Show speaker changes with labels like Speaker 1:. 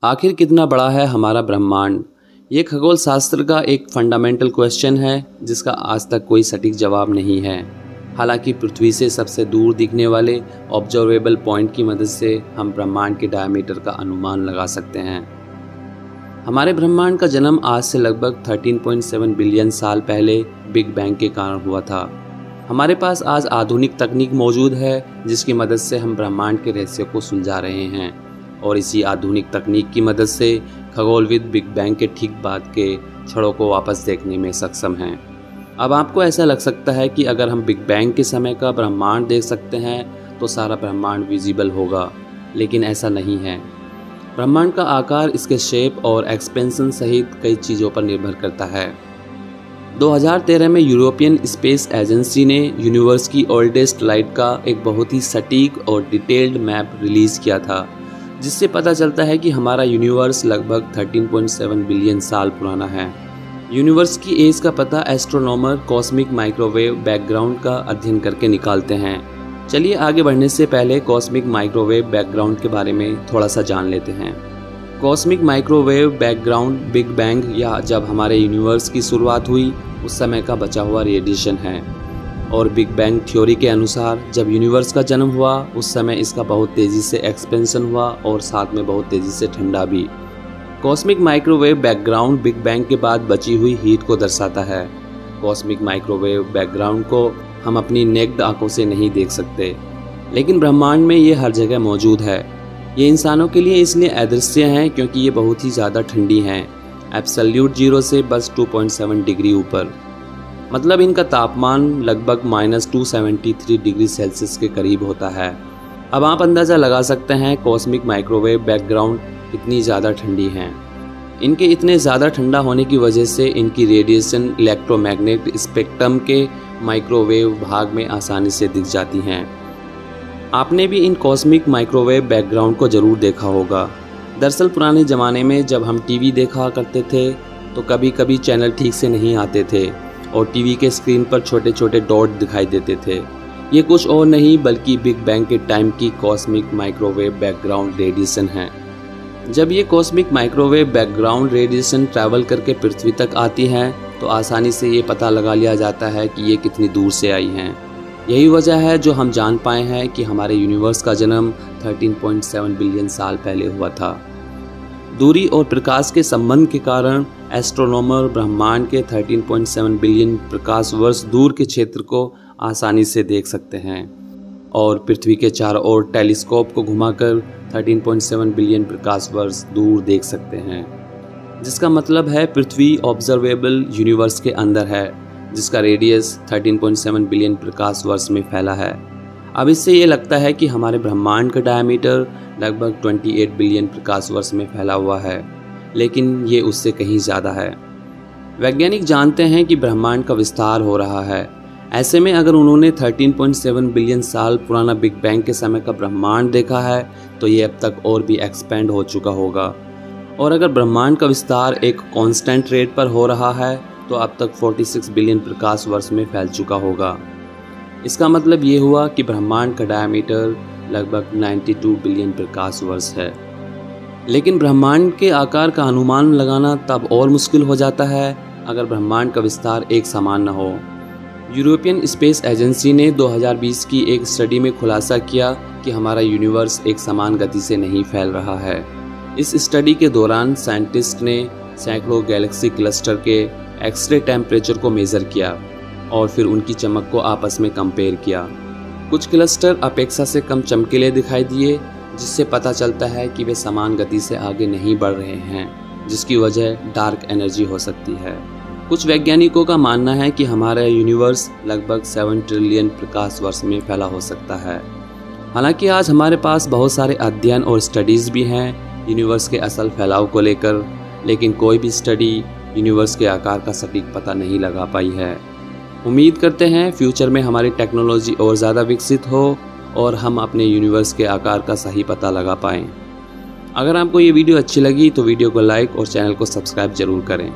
Speaker 1: आखिर कितना बड़ा है हमारा ब्रह्मांड? ये खगोल शास्त्र का एक फंडामेंटल क्वेश्चन है जिसका आज तक कोई सटीक जवाब नहीं है। हालांकि पृथ्वी से सबसे दूर दिखने वाले ऑब्जर्वेबल पॉइंट की मदद से हम ब्रह्मांड के डायमीटर का अनुमान लगा सकते हैं। हमारे ब्रह्मांड का जन्म आज से लगभग 13.7 बिलियन साल पहले बिग बैंग के कारण हुआ था। हमारे पास आज आधुनिक तकनीक मौजूद है जिसकी मदद से हम ब्रह्मांड के रहस्य को सुलझा रहे हैं और इसी आधुनिक तकनीक की मदद से खगोलविद बिग बैंग के ठीक बाद के क्षणों को वापस देखने में सक्षम हैं। अब आपको ऐसा लग सकता है कि अगर हम बिग बैंग के समय का ब्रह्मांड देख सकते हैं तो सारा ब्रह्मांड विजिबल होगा, लेकिन ऐसा नहीं है। ब्रह्मांड का आकार इसके शेप और एक्सपेंशन सहित कई चीज़ों पर निर्भर करता है। 2013 में यूरोपियन स्पेस एजेंसी ने यूनिवर्स की ओल्डेस्ट लाइट का एक बहुत ही सटीक और डिटेल्ड मैप रिलीज़ किया था, जिससे पता चलता है कि हमारा यूनिवर्स लगभग 13.7 बिलियन साल पुराना है। यूनिवर्स की एज का पता एस्ट्रोनॉमर कॉस्मिक माइक्रोवेव बैकग्राउंड का अध्ययन करके निकालते हैं। चलिए आगे बढ़ने से पहले कॉस्मिक माइक्रोवेव बैकग्राउंड के बारे में थोड़ा सा जान लेते हैं। Cosmic microwave background big bang या जब हमारे यूनिवर्स की शुरुआत हुई उस समय का बचा हुआ रेडिएशन है, और बिग बैंग थ्योरी के अनुसार जब यूनिवर्स का जन्म हुआ उस समय इसका बहुत तेज़ी से एक्सपेंशन हुआ और साथ में बहुत तेज़ी से ठंडा भी। Cosmic microwave background big bang के बाद बची हुई हीट को दर्शाता है। कॉस्मिक माइक्रोवेव बैकग्राउंड को हम अपनी नेक्ड आंखों से नहीं देख सकते, लेकिन ब्रह्मांड में ये हर जगह मौजूद है। ये इंसानों के लिए इसलिए अदृश्य हैं क्योंकि ये बहुत ही ज़्यादा ठंडी हैं, एब्सोल्यूट जीरो से बस 2.7 डिग्री ऊपर। मतलब इनका तापमान लगभग -273 डिग्री सेल्सियस के करीब होता है। अब आप अंदाज़ा लगा सकते हैं कॉस्मिक माइक्रोवेव बैकग्राउंड कितनी ज़्यादा ठंडी हैं। इनके इतने ज़्यादा ठंडा होने की वजह से इनकी रेडिएशन इलेक्ट्रोमैग्नेटिक स्पेक्ट्रम के माइक्रोवेव भाग में आसानी से दिख जाती हैं। आपने भी इन कॉस्मिक माइक्रोवेव बैकग्राउंड को ज़रूर देखा होगा। दरअसल पुराने ज़माने में जब हम टीवी देखा करते थे तो कभी कभी चैनल ठीक से नहीं आते थे और टीवी के स्क्रीन पर छोटे छोटे डॉट दिखाई देते थे। ये कुछ और नहीं बल्कि बिग बैंग के टाइम की कॉस्मिक माइक्रोवेव बैकग्राउंड रेडिएशन है। जब ये cosmic microwave background radiation travel करके पृथ्वी तक आती है तो आसानी से ये पता लगा लिया जाता है कि ये कितनी दूर से आई हैं। यही वजह है जो हम जान पाए हैं कि हमारे यूनिवर्स का जन्म 13.7 बिलियन साल पहले हुआ था। दूरी और प्रकाश के संबंध के कारण एस्ट्रोनॉमर ब्रह्मांड के 13.7 बिलियन प्रकाश वर्ष दूर के क्षेत्र को आसानी से देख सकते हैं और पृथ्वी के चारों ओर टेलीस्कोप को घुमाकर 13.7 बिलियन प्रकाश वर्ष दूर देख सकते हैं, जिसका मतलब है पृथ्वी ऑब्जर्वेबल यूनिवर्स के अंदर है जिसका रेडियस 13.7 बिलियन प्रकाश वर्ष में फैला है। अब इससे ये लगता है कि हमारे ब्रह्मांड का डायमीटर लगभग 28 बिलियन प्रकाश वर्ष में फैला हुआ है, लेकिन ये उससे कहीं ज़्यादा है। वैज्ञानिक जानते हैं कि ब्रह्मांड का विस्तार हो रहा है। ऐसे में अगर उन्होंने 13.7 बिलियन साल पुराना बिग बैंग के समय का ब्रह्मांड देखा है तो ये अब तक और भी एक्सपेंड हो चुका होगा, और अगर ब्रह्मांड का विस्तार एक कांस्टेंट रेट पर हो रहा है तो अब तक 46 बिलियन प्रकाश वर्ष में फैल चुका होगा। इसका मतलब ये हुआ कि ब्रह्मांड का डायमीटर लगभग 92 बिलियन प्रकाश वर्ष है। लेकिन ब्रह्मांड के आकार का अनुमान लगाना तब और मुश्किल हो जाता है अगर ब्रह्मांड का विस्तार एक समान न हो। यूरोपियन स्पेस एजेंसी ने 2020 की एक स्टडी में खुलासा किया कि हमारा यूनिवर्स एक समान गति से नहीं फैल रहा है। इस स्टडी के दौरान साइंटिस्ट ने सैकड़ों गैलेक्सी क्लस्टर के एक्सरे टेम्परेचर को मेज़र किया और फिर उनकी चमक को आपस में कंपेयर किया। कुछ क्लस्टर अपेक्षा से कम चमकीले दिखाई दिए, जिससे पता चलता है कि वे समान गति से आगे नहीं बढ़ रहे हैं, जिसकी वजह डार्क एनर्जी हो सकती है। कुछ वैज्ञानिकों का मानना है कि हमारा यूनिवर्स लगभग 7 ट्रिलियन प्रकाश वर्ष में फैला हो सकता है। हालांकि आज हमारे पास बहुत सारे अध्ययन और स्टडीज़ भी हैं यूनिवर्स के असल फैलाव को लेकर, लेकिन कोई भी स्टडी यूनिवर्स के आकार का सटीक पता नहीं लगा पाई है। उम्मीद करते हैं फ्यूचर में हमारी टेक्नोलॉजी और ज़्यादा विकसित हो और हम अपने यूनिवर्स के आकार का सही पता लगा पाएँ। अगर आपको ये वीडियो अच्छी लगी तो वीडियो को लाइक और चैनल को सब्सक्राइब ज़रूर करें।